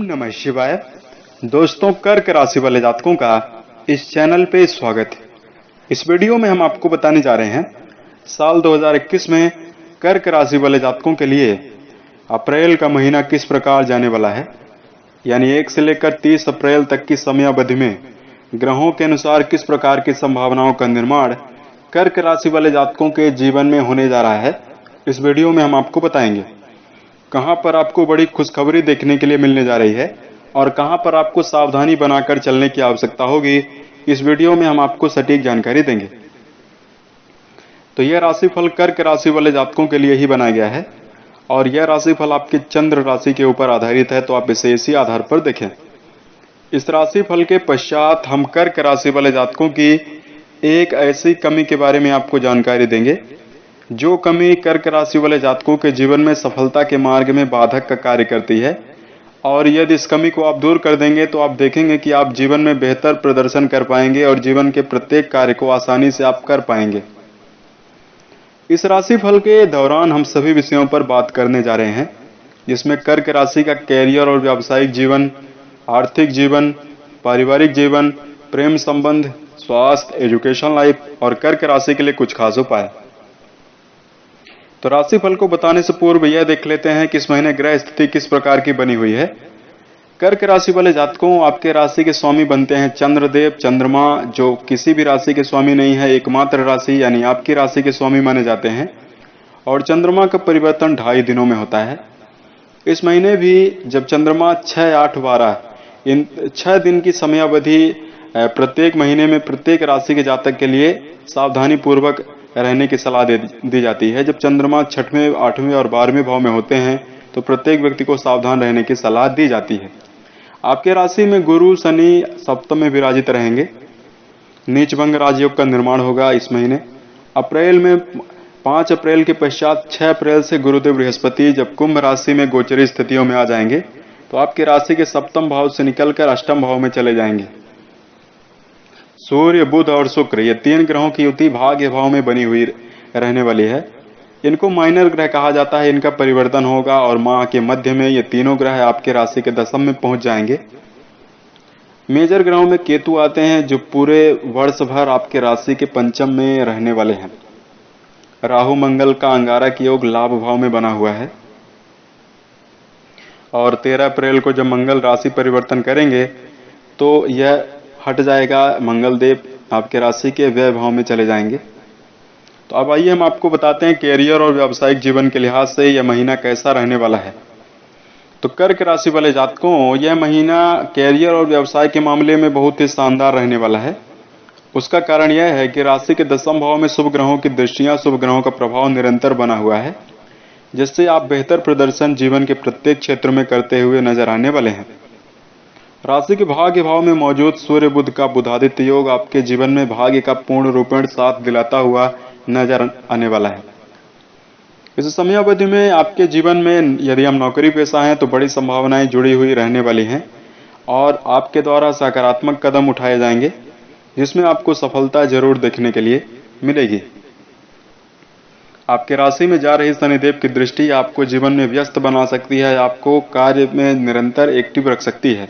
नमः शिवाय। दोस्तों, कर्क राशि वाले जातकों का इस चैनल पे स्वागत है। इस वीडियो में हम आपको बताने जा रहे हैं साल 2021 में कर्क राशि वाले जातकों के लिए अप्रैल का महीना किस प्रकार जाने वाला है, यानी 1 से लेकर 30 अप्रैल तक की समयावधि में ग्रहों के अनुसार किस प्रकार की संभावनाओं का निर्माण कर्क राशि वाले जातकों के जीवन में होने जा रहा है। इस वीडियो में हम आपको बताएंगे कहां पर आपको बड़ी खुशखबरी देखने के लिए मिलने जा रही है और कहां पर आपको सावधानी बनाकर चलने की आवश्यकता होगी। इस वीडियो में हम आपको सटीक जानकारी देंगे। तो यह राशिफल कर्क राशि वाले जातकों के लिए ही बनाया गया है और यह राशिफल आपके चंद्र राशि के ऊपर आधारित है, तो आप इसे इसी आधार पर देखें। इस राशिफल के पश्चात हम कर्क राशि वाले जातकों की एक ऐसी कमी के बारे में आपको जानकारी देंगे जो कमी कर्क राशि वाले जातकों के जीवन में सफलता के मार्ग में बाधक का कार्य करती है, और यदि इस कमी को आप दूर कर देंगे तो आप देखेंगे कि आप जीवन में बेहतर प्रदर्शन कर पाएंगे और जीवन के प्रत्येक कार्य को आसानी से आप कर पाएंगे। इस राशिफल के दौरान हम सभी विषयों पर बात करने जा रहे हैं, जिसमें कर्क राशि का कैरियर और व्यावसायिक जीवन, आर्थिक जीवन, पारिवारिक जीवन, प्रेम संबंध, स्वास्थ्य, एजुकेशन लाइफ और कर्क राशि के लिए कुछ खास उपाय। तो राशिफल को बताने से पूर्व यह देख लेते हैं कि इस महीने ग्रह स्थिति किस प्रकार की बनी हुई है। कर्क राशि वाले जातकों, आपके राशि के स्वामी बनते हैं चंद्रदेव। चंद्रमा जो किसी भी राशि के स्वामी नहीं है, एकमात्र राशि यानी आपकी राशि के स्वामी माने जाते हैं, और चंद्रमा का परिवर्तन 2.5 दिनों में होता है। इस महीने भी जब चंद्रमा 6, 8, 12 इन 6 दिन की समयावधि प्रत्येक महीने में प्रत्येक राशि के जातक के लिए सावधानी पूर्वक रहने की सलाह दी जाती है। जब चंद्रमा 6वें, 8वें और 12वें भाव में होते हैं तो प्रत्येक व्यक्ति को सावधान रहने की सलाह दी जाती है। आपके राशि में गुरु शनि सप्तम में विराजित रहेंगे। नीचभंग राजयोग का निर्माण होगा इस महीने। अप्रैल में 5 अप्रैल के पश्चात 6 अप्रैल से गुरुदेव बृहस्पति जब कुंभ राशि में गोचरी स्थितियों में आ जाएंगे तो आपके राशि के सप्तम भाव से निकलकर अष्टम भाव में चले जाएंगे। सूर्य, बुध और शुक्र ये 3 ग्रहों की युति भाग्य भाव में बनी हुई रहने वाली है। इनको माइनर ग्रह कहा जाता है। इनका परिवर्तन होगा और माह के मध्य में ये तीनों ग्रह आपके राशि के दशम में पहुंच जाएंगे। मेजर ग्रहों में केतु आते हैं जो पूरे वर्ष भर आपके राशि के पंचम में रहने वाले हैं। राहु मंगल का अंगारक योग लाभ भाव में बना हुआ है और 13 अप्रैल को जब मंगल राशि परिवर्तन करेंगे तो यह हट जाएगा। मंगल देव आपके राशि के व्यय भाव में चले जाएंगे। तो अब आइए हम आपको बताते हैं कैरियर और व्यावसायिक जीवन के लिहाज से यह महीना कैसा रहने वाला है। तो कर्क राशि वाले जातकों, यह महीना कैरियर और व्यवसाय के मामले में बहुत ही शानदार रहने वाला है। उसका कारण यह है कि राशि के दशम भाव में शुभ ग्रहों की दृष्टियां, शुभ ग्रहों का प्रभाव निरंतर बना हुआ है, जिससे आप बेहतर प्रदर्शन जीवन के प्रत्येक क्षेत्र में करते हुए नजर आने वाले हैं। राशि के भाग्य भाव में मौजूद सूर्य बुध का बुधादित्य योग आपके जीवन में भाग्य का पूर्ण रूपेण साथ दिलाता हुआ नजर आने वाला है। इस समयावधि में आपके जीवन में यदि हम नौकरी पेशा हैं तो बड़ी संभावनाएं जुड़ी हुई रहने वाली हैं और आपके द्वारा सकारात्मक कदम उठाए जाएंगे, जिसमें आपको सफलता जरूर देखने के लिए मिलेगी। आपके राशि में जा रही शनिदेव की दृष्टि आपको जीवन में व्यस्त बना सकती है, आपको कार्य में निरंतर एक्टिव रख सकती है।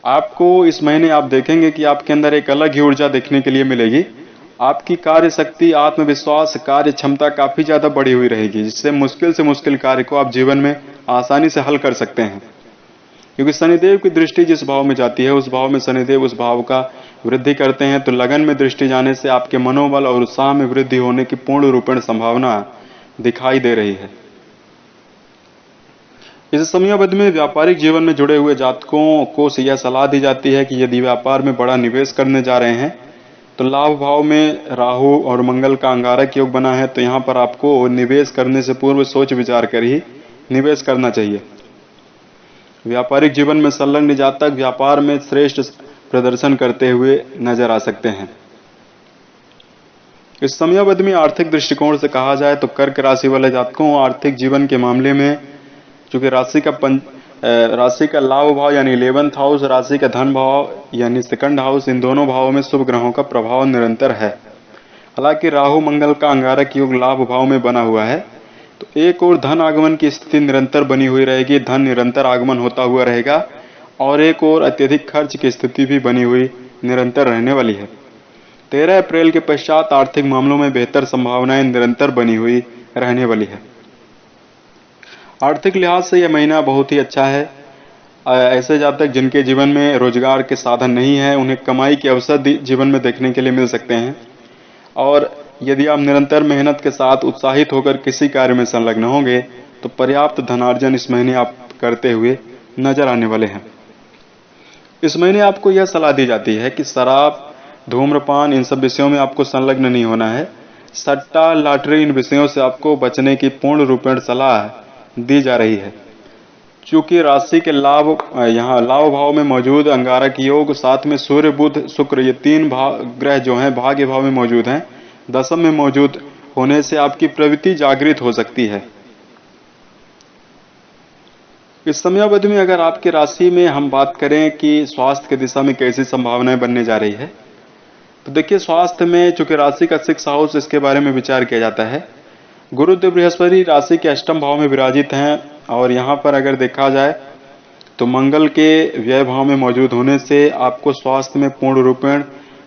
आपको इस महीने आप देखेंगे कि आपके अंदर एक अलग ही ऊर्जा देखने के लिए मिलेगी। आपकी कार्य शक्ति, आत्मविश्वास, कार्य क्षमता काफी ज्यादा बढ़ी हुई रहेगी, जिससे मुश्किल से मुश्किल कार्य को आप जीवन में आसानी से हल कर सकते हैं। क्योंकि शनिदेव की दृष्टि जिस भाव में जाती है उस भाव में शनिदेव उस भाव का वृद्धि करते हैं, तो लगन में दृष्टि जाने से आपके मनोबल और उत्साह में वृद्धि होने की पूर्ण रूपेण संभावना दिखाई दे रही है। इस समयावधि में व्यापारिक जीवन में जुड़े हुए जातकों को यह सलाह दी जाती है कि यदि व्यापार में बड़ा निवेश करने जा रहे हैं तो लाभ भाव में राहु और मंगल का अंगारक योग बना है, तो यहाँ पर आपको निवेश करने से पूर्व सोच विचार कर ही निवेश करना चाहिए। व्यापारिक जीवन में संलग्न जातक व्यापार में श्रेष्ठ प्रदर्शन करते हुए नजर आ सकते हैं। इस समयावधि में आर्थिक दृष्टिकोण से कहा जाए तो कर्क राशि वाले जातकों आर्थिक जीवन के मामले में चूंकि राशि का लाभ भाव यानी 11th हाउस, राशि का धन भाव यानी 2nd हाउस, इन दोनों भावों में शुभ ग्रहों का प्रभाव निरंतर है। हालांकि राहु मंगल का अंगारक योग लाभ भाव में बना हुआ है, तो एक और धन आगमन की स्थिति निरंतर बनी हुई रहेगी। धन निरंतर आगमन होता हुआ रहेगा और एक और अत्यधिक खर्च की स्थिति भी बनी हुई निरंतर रहने वाली है। 13 अप्रैल के पश्चात आर्थिक मामलों में बेहतर संभावनाएं निरंतर बनी हुई रहने वाली है। आर्थिक लिहाज से यह महीना बहुत ही अच्छा है। ऐसे जातक जिनके जीवन में रोजगार के साधन नहीं है, उन्हें कमाई के अवसर जीवन में देखने के लिए मिल सकते हैं। और यदि आप निरंतर मेहनत के साथ उत्साहित होकर किसी कार्य में संलग्न होंगे तो पर्याप्त धनार्जन इस महीने आप करते हुए नजर आने वाले हैं। इस महीने आपको यह सलाह दी जाती है कि शराब, धूम्रपान, इन सब विषयों में आपको संलग्न नहीं होना है। सट्टा, लॉटरी, इन विषयों से आपको बचने की पूर्ण रूपेण सलाह दी जा रही है। चूंकि राशि के यहाँ लाभ भाव में मौजूद अंगारक योग, साथ में सूर्य, बुध, शुक्र, ये 3 ग्रह जो हैं भाग्य भाव में मौजूद हैं, दशम में मौजूद होने से आपकी प्रवृत्ति जागृत हो सकती है। इस समयावधि में अगर आपकी राशि में हम बात करें कि स्वास्थ्य की दिशा में कैसी संभावनाएं बनने जा रही है, तो देखिए स्वास्थ्य में चूंकि राशि का 6 हाउस, इसके बारे में विचार किया जाता है। गुरुदेव बृहस्पति राशि के अष्टम भाव में विराजित हैं और यहाँ पर अगर देखा जाए तो मंगल के व्यय भाव में मौजूद होने से आपको स्वास्थ्य में पूर्ण रूपेण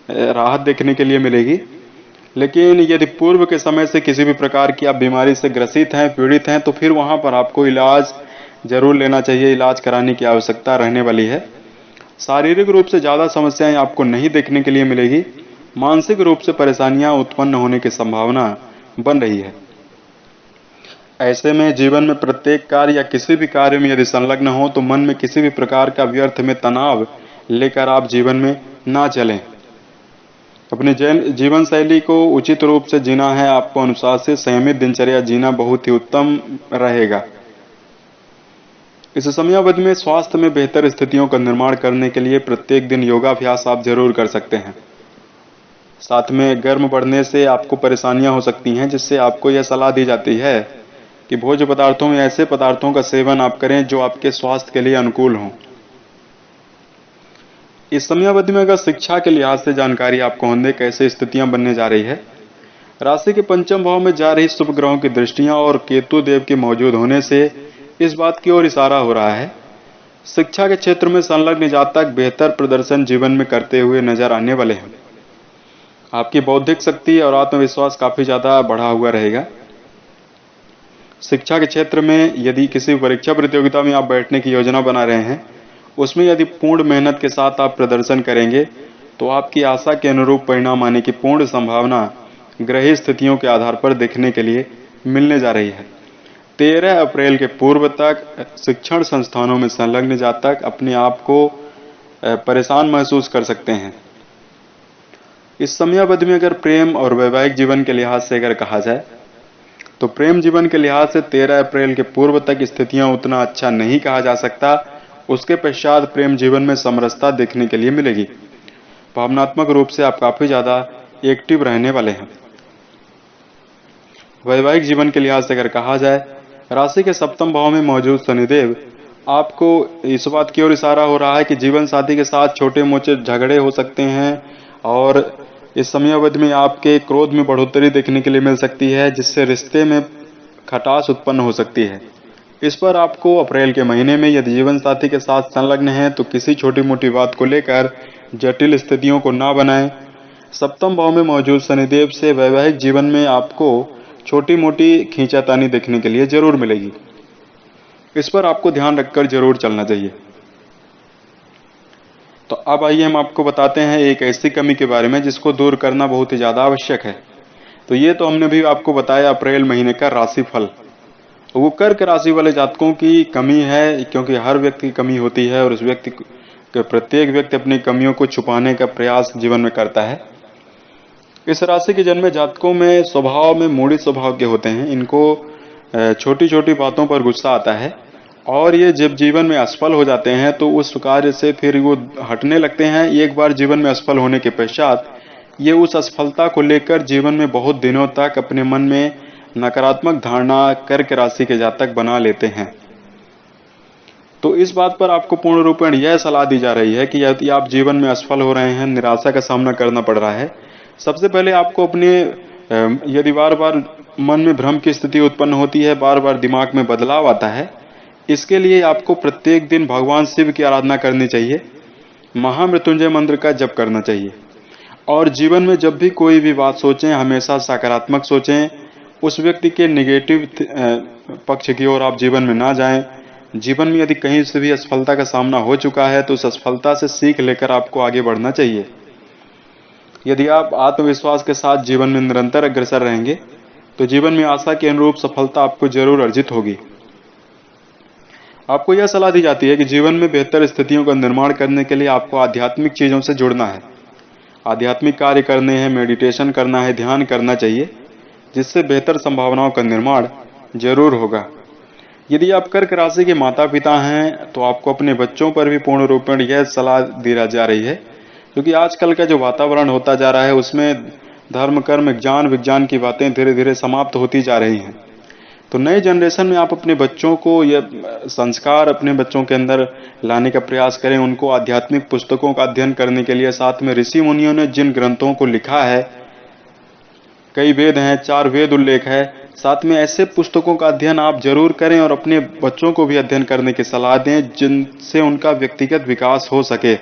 राहत देखने के लिए मिलेगी। लेकिन यदि पूर्व के समय से किसी भी प्रकार की आप बीमारी से ग्रसित हैं, पीड़ित हैं, तो फिर वहां पर आपको इलाज जरूर लेना चाहिए, इलाज कराने की आवश्यकता रहने वाली है। शारीरिक रूप से ज्यादा समस्याएं आपको नहीं देखने के लिए मिलेगी। मानसिक रूप से परेशानियां उत्पन्न होने की संभावना बन रही है। ऐसे में जीवन में प्रत्येक कार्य या किसी भी कार्य में यदि संलग्न हो तो मन में किसी भी प्रकार का व्यर्थ में तनाव लेकर आप जीवन में ना चलें। अपने जीवन शैली को उचित रूप से जीना है। आपको अनुशासित, संयमित दिनचर्या जीना बहुत ही उत्तम रहेगा। इस समयावधि में स्वास्थ्य में बेहतर स्थितियों का निर्माण करने के लिए प्रत्येक दिन योगाभ्यास आप जरूर कर सकते हैं। साथ में गर्म बढ़ने से आपको परेशानियां हो सकती हैं, जिससे आपको यह सलाह दी जाती है कि भोज्य पदार्थों में ऐसे पदार्थों का सेवन आप करें जो आपके स्वास्थ्य के लिए अनुकूल हों। इस समयावधि में अगर शिक्षा के लिहाज से जानकारी आपको होने कैसे स्थितियां बनने जा रही है, राशि के पंचम भाव में जा रही शुभ ग्रहों की दृष्टियां और केतु देव के मौजूद होने से इस बात की ओर इशारा हो रहा है शिक्षा के क्षेत्र में संलग्न जातक बेहतर प्रदर्शन जीवन में करते हुए नजर आने वाले हैं। आपकी बौद्धिक शक्ति और आत्मविश्वास काफी ज्यादा बढ़ा हुआ रहेगा। शिक्षा के क्षेत्र में यदि किसी परीक्षा प्रतियोगिता में आप बैठने की योजना बना रहे हैं, उसमें यदि पूर्ण मेहनत के साथ आप प्रदर्शन करेंगे तो आपकी आशा के अनुरूप परिणाम आने की पूर्ण संभावना ग्रही स्थितियों के आधार पर देखने के लिए मिलने जा रही है। 13 अप्रैल के पूर्व तक शिक्षण संस्थानों में संलग्न जातक अपने आप को परेशान महसूस कर सकते हैं। इस समयावधि में अगर प्रेम और वैवाहिक जीवन के लिहाज से अगर कहा जाए तो प्रेम जीवन के लिहाज से 13 अप्रैल के पूर्व तक स्थितियां उतना अच्छा नहीं कहा जा सकता। उसके पश्चात प्रेम जीवन में समरसता देखने के लिए मिलेगी। भावनात्मक रूप से आप काफी ज्यादा एक्टिव रहने वाले हैं। वैवाहिक जीवन के लिहाज से अगर कहा जाए, राशि के सप्तम भाव में मौजूद शनिदेव आपको इस बात की ओर इशारा हो रहा है कि जीवन साथी के साथ छोटे मोटे झगड़े हो सकते हैं और इस समयावधि में आपके क्रोध में बढ़ोतरी देखने के लिए मिल सकती है, जिससे रिश्ते में खटास उत्पन्न हो सकती है। इस पर आपको अप्रैल के महीने में यदि जीवन साथी के साथ संलग्न है तो किसी छोटी मोटी बात को लेकर जटिल स्थितियों को ना बनाएं। सप्तम भाव में मौजूद शनिदेव से वैवाहिक जीवन में आपको छोटी मोटी खींचातानी देखने के लिए जरूर मिलेगी। इस पर आपको ध्यान रखकर जरूर चलना चाहिए। तो अब आइए हम आपको बताते हैं एक ऐसी कमी के बारे में जिसको दूर करना बहुत ही ज्यादा आवश्यक है। तो ये तो हमने भी आपको बताया अप्रैल महीने का राशिफल। वो कर्क राशि वाले जातकों की कमी है, क्योंकि हर व्यक्ति की कमी होती है और उस व्यक्ति प्रत्येक व्यक्ति अपनी कमियों को छुपाने का प्रयास जीवन में करता है। इस राशि के जन्मे जातकों में स्वभाव में मूढ़ स्वभाव के होते हैं। इनको छोटी छोटी बातों पर गुस्सा आता है और ये जब जीवन में असफल हो जाते हैं तो उस कार्य से फिर वो हटने लगते हैं। एक बार जीवन में असफल होने के पश्चात ये उस असफलता को लेकर जीवन में बहुत दिनों तक अपने मन में नकारात्मक धारणा कर्क राशि के जातक बना लेते हैं। तो इस बात पर आपको पूर्ण रूपेण यह सलाह दी जा रही है कि यदि आप जीवन में असफल हो रहे हैं, निराशा का सामना करना पड़ रहा है, सबसे पहले आपको अपने यदि बार बार मन में भ्रम की स्थिति उत्पन्न होती है, बार बार दिमाग में बदलाव आता है, इसके लिए आपको प्रत्येक दिन भगवान शिव की आराधना करनी चाहिए, महामृत्युंजय मंत्र का जप करना चाहिए और जीवन में जब भी कोई भी बात सोचें हमेशा सकारात्मक सोचें। उस व्यक्ति के निगेटिव पक्ष की ओर आप जीवन में ना जाएं। जीवन में यदि कहीं से भी असफलता का सामना हो चुका है तो उस असफलता से सीख लेकर आपको आगे बढ़ना चाहिए। यदि आप आत्मविश्वास के साथ जीवन में निरंतर अग्रसर रहेंगे तो जीवन में आशा के अनुरूप सफलता आपको जरूर अर्जित होगी। आपको यह सलाह दी जाती है कि जीवन में बेहतर स्थितियों का निर्माण करने के लिए आपको आध्यात्मिक चीजों से जुड़ना है, आध्यात्मिक कार्य करने हैं, मेडिटेशन करना है, ध्यान करना चाहिए, जिससे बेहतर संभावनाओं का निर्माण जरूर होगा। यदि आप कर्क राशि के माता पिता हैं तो आपको अपने बच्चों पर भी पूर्ण रूपेण यह सलाह दी जा रही है, क्योंकि आजकल का जो वातावरण होता जा रहा है उसमें धर्म कर्म ज्ञान विज्ञान की बातें धीरे धीरे समाप्त होती जा रही हैं। तो नए जनरेशन में आप अपने बच्चों को यह संस्कार अपने बच्चों के अंदर लाने का प्रयास करें, उनको आध्यात्मिक पुस्तकों का अध्ययन करने के लिए। साथ में ऋषि मुनियों ने जिन ग्रंथों को लिखा है, कई वेद हैं, 4 वेद उल्लेख है, साथ में ऐसे पुस्तकों का अध्ययन आप जरूर करें और अपने बच्चों को भी अध्ययन करने की सलाह दें जिनसे उनका व्यक्तिगत विकास हो सके।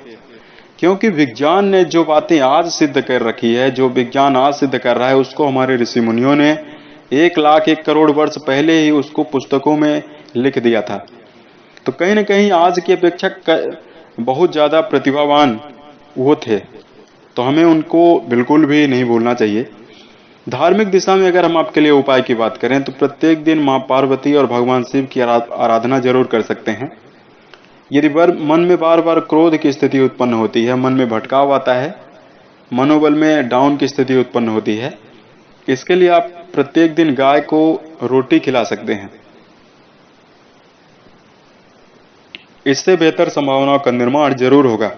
क्योंकि विज्ञान ने जो बातें आज सिद्ध कर रखी है, जो विज्ञान आज सिद्ध कर रहा है, उसको हमारे ऋषि मुनियों ने 1 लाख 1 करोड़ वर्ष पहले ही उसको पुस्तकों में लिख दिया था। तो कहीं न कहीं आज की अपेक्षा बहुत ज्यादा प्रतिभावान वो थे, तो हमें उनको बिल्कुल भी नहीं भूलना चाहिए। धार्मिक दिशा में अगर हम आपके लिए उपाय की बात करें तो प्रत्येक दिन मां पार्वती और भगवान शिव की आराधना जरूर कर सकते हैं। यदि मन में बार बार क्रोध की स्थिति उत्पन्न होती है, मन में भटकाव आता है, मनोबल में डाउन की स्थिति उत्पन्न होती है, इसके लिए आप प्रत्येक दिन गाय को रोटी खिला सकते हैं। इससे बेहतर संभावनाओं का निर्माण जरूर होगा।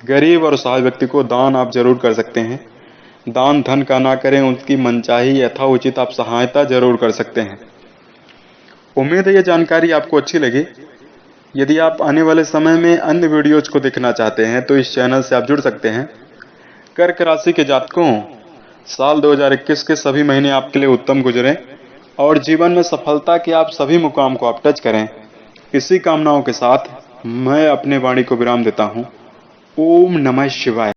गरीब और असहाय व्यक्ति को दान आप जरूर कर सकते हैं। दान धन का ना करें, उसकी मनचाही यथाउचित आप सहायता जरूर कर सकते हैं। उम्मीद है यह जानकारी आपको अच्छी लगी। यदि आप आने वाले समय में अन्य वीडियोज को देखना चाहते हैं तो इस चैनल से आप जुड़ सकते हैं। कर्क राशि के जातकों, साल 2021 के सभी महीने आपके लिए उत्तम गुजरें और जीवन में सफलता के आप सभी मुकाम को आप टच करें। इसी कामनाओं के साथ मैं अपने वाणी को विराम देता हूं। ओम नमः शिवाय।